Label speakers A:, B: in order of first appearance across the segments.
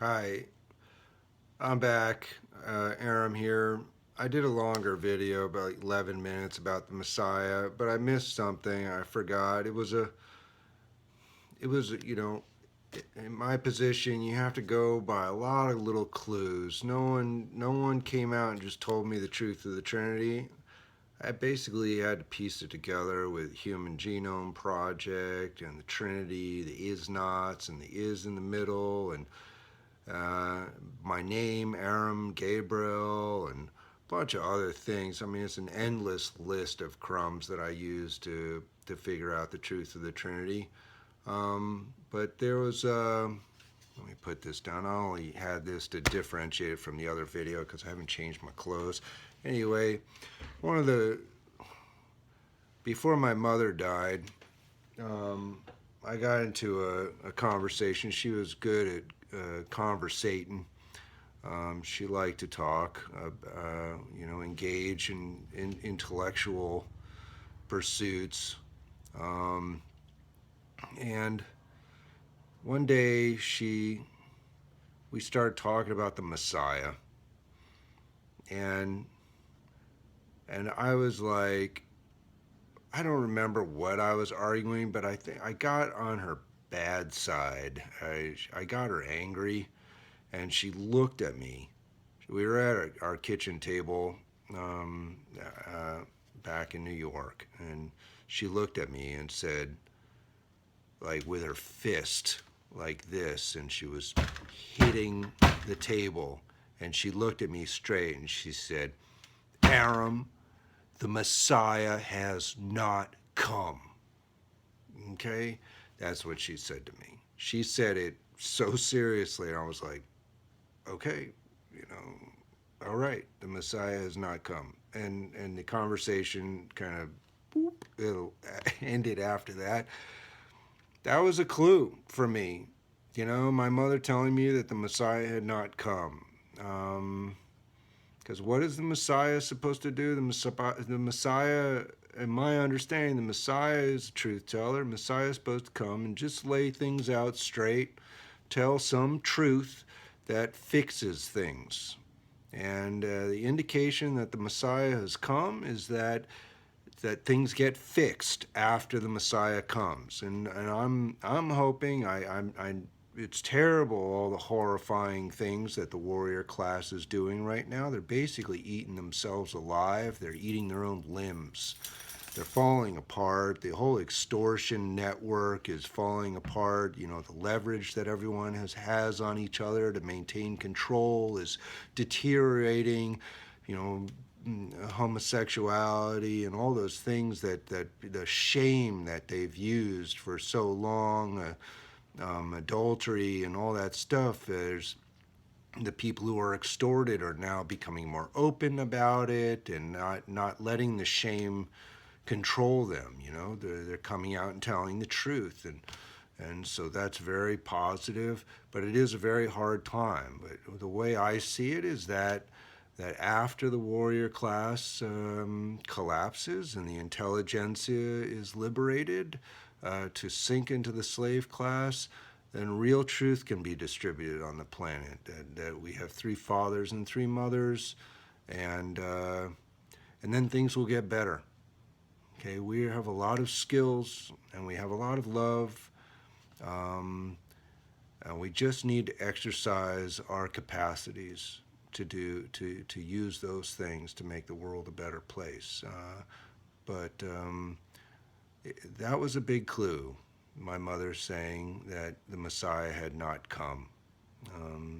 A: Hi, I'm back. Aram here. I did a longer video, about 11 minutes, about the Messiah, but I missed something. I forgot. It was, in my position, you have to go by a lot of little clues. No one came out and just told me the truth of the Trinity. I basically had to piece it together with Human Genome Project and the Trinity, the is-nots and the is in the middle, and uh, my name, Aram, Gabriel, and a bunch of other things. I mean, it's an endless list of crumbs that I use to figure out the truth of the Trinity. But there was, let me put this down. I only had this to differentiate it from the other video because I haven't changed my clothes. Anyway, one of the, before my mother died, um, I got into a conversation. She was good at conversating. She liked to talk, engage in intellectual pursuits. Um, and one day we started talking about the Messiah, and and I was like, I don't remember what I was arguing, but I think I got on her bad side. I got her angry, and she looked at me. We were at our kitchen table um, uh, back in New York, and she looked at me and said, like with her fist, like this, and she was hitting the table. And she looked at me straight and she said, Aram, the Messiah has not come. Okay? That's what she said to me. She said it so seriously, and I was like, okay, you know, all right, the Messiah has not come. And the conversation kind of boop, it'll ended after that. That was a clue for me. You know, my mother telling me that the Messiah had not come. Because what is the Messiah supposed to do? The Messiah, in my understanding, the Messiah is a truth teller. The Messiah is supposed to come and just lay things out straight, tell some truth that fixes things. And the indication that the Messiah has come is that things get fixed after the Messiah comes. And I'm hoping I it's terrible, all the horrifying things that the warrior class is doing right now. They're basically eating themselves alive. They're eating their own limbs. They're falling apart. The whole extortion network is falling apart. You know, the leverage that everyone has on each other to maintain control is deteriorating. You know, homosexuality and all those things that the shame that they've used for so long, adultery and all that stuff. There's the people who are extorted are now becoming more open about it and not letting the shame control them. You know, they're coming out and telling the truth, and so that's very positive. But it is a very hard time. But the way I see it is that after the warrior class collapses and the intelligentsia is liberated to sink into the slave class, then real truth can be distributed on the planet. That we have three fathers and three mothers, and and then things will get better. Okay, we have a lot of skills and we have a lot of love. Um, and we just need to exercise our capacities to use those things to make the world a better place. But that was a big clue. My mother saying that the Messiah had not come.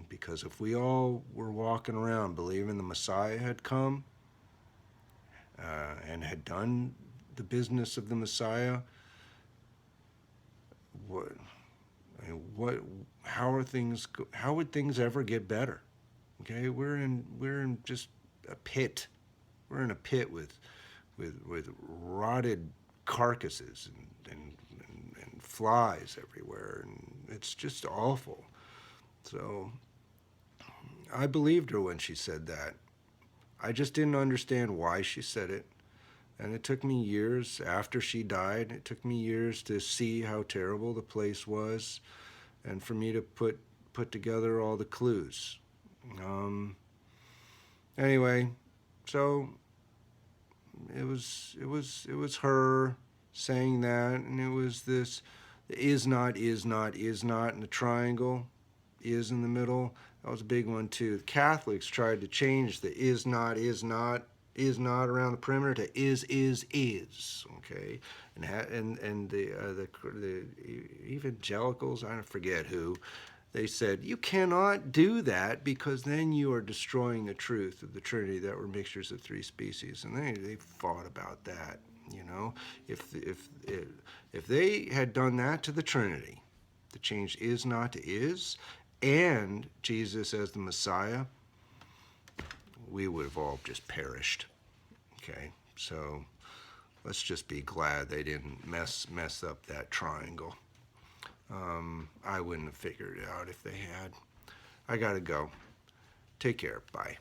A: Because if we all were walking around believing the Messiah had come and had done the business of the Messiah, what, I mean, what, how are things? How would things ever get better? Okay, we're in just a pit. We're in a pit with rotted carcasses and flies everywhere, and it's just awful. So I believed her when she said that. I just didn't understand why she said it. And it took me years after she died, it took me years to see how terrible the place was and for me to put put together all the clues. Anyway, so it was her saying that, and it was this is not, and the triangle is in the middle. That was a big one too. The Catholics tried to change the is not around the perimeter to is. Okay, and the evangelicals, I forget who, they said you cannot do that because then you are destroying the truth of the Trinity, that were mixtures of three species, and they fought about that. You know, if they had done that to the Trinity, to change is not to is, and Jesus as the Messiah, we would have all just perished. Okay, so let's just be glad they didn't mess up that triangle. I wouldn't have figured it out if they had. I gotta go. Take care. Bye.